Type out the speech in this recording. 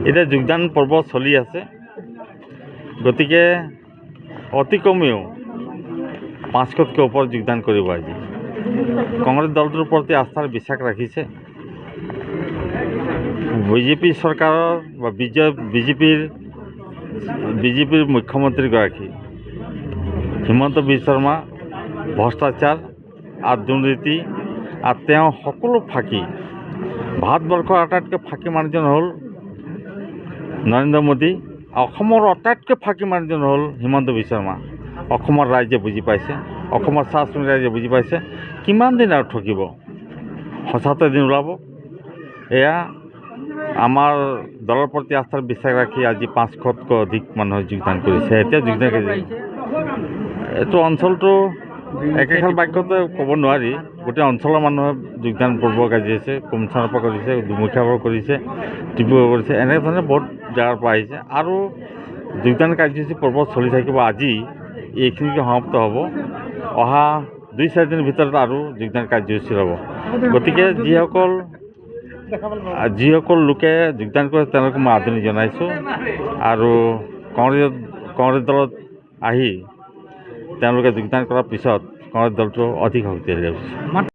এতিয়া যোগদান পৰ্ব চলি আছে, গতিকে অতি কমেও 500তকৈ ওপৰত যোগদান কৰিব আজি। কংগ্ৰেছ দলটোৰ প্ৰতি আস্থাৰ বিশ্বাস ৰাখিছে। বিজেপি চৰকাৰৰ বা বিজেপিৰ মুখ্যমন্ত্ৰীগৰাকী হিমন্ত বিশ্ব শৰ্মা ভ্ৰষ্টাচাৰ আৰু দুৰ্নীতি আৰু তেওঁ সকলো ফাঁকি, ভাৰতবৰ্ষৰ আটাইতকৈ ফাঁকি মানুহজন হ'ল নৰেন্দ্ৰ মোদী, অসমৰ আটাইতকৈ ফাঁকি মানুহজন হ'ল হিমন্ত বিশ্ব শৰ্মা। অসমৰ ৰাইজে বুজি পাইছে, অসমৰ চাহ শ্ৰমিক ৰাইজে বুজি পাইছে কিমান দিন আৰু ঠকিব। সঁচাতে দিন ওলাব। এয়া আমাৰ দলৰ প্ৰতি আস্থাৰ বিশ্বাস ৰাখি আজি 500তকৈ অধিক মানুহে যোগদান কৰিছে। এতিয়া যোগদান কৰিছে এইটো অঞ্চলটো একেখন বাক্যতে ক'ব নোৱাৰি। গোটেই অঞ্চলৰ মানুহে যোগদান পৰ্ব কাজিছে, কুমচাৰৰ পৰা কৰিছে, দুমুখীয়াৰ পৰা কৰিছে, ডিব্ৰুগড় কৰিছে, এনেধৰণে বহুত জেগাৰ পৰা আহিছে আৰু যোগদান কাৰ্যসূচী পৰ্ব চলি থাকিব। আজি এইখিনিকে সমাপ্ত হ'ব। অহা 2-4 দিনৰ ভিতৰত আৰু যোগদান কাৰ্যসূচী হ'ব। গতিকে যিসকল লোকে যোগদান কৰে তেওঁলোকে মই আদৰণি জনাইছোঁ আৰু কংগ্ৰেছ দলত আহি তেওঁলোকে যোগদান কৰাৰ পিছত কংগ্ৰেছ দলটো অধিক শক্তিশালী হৈছে।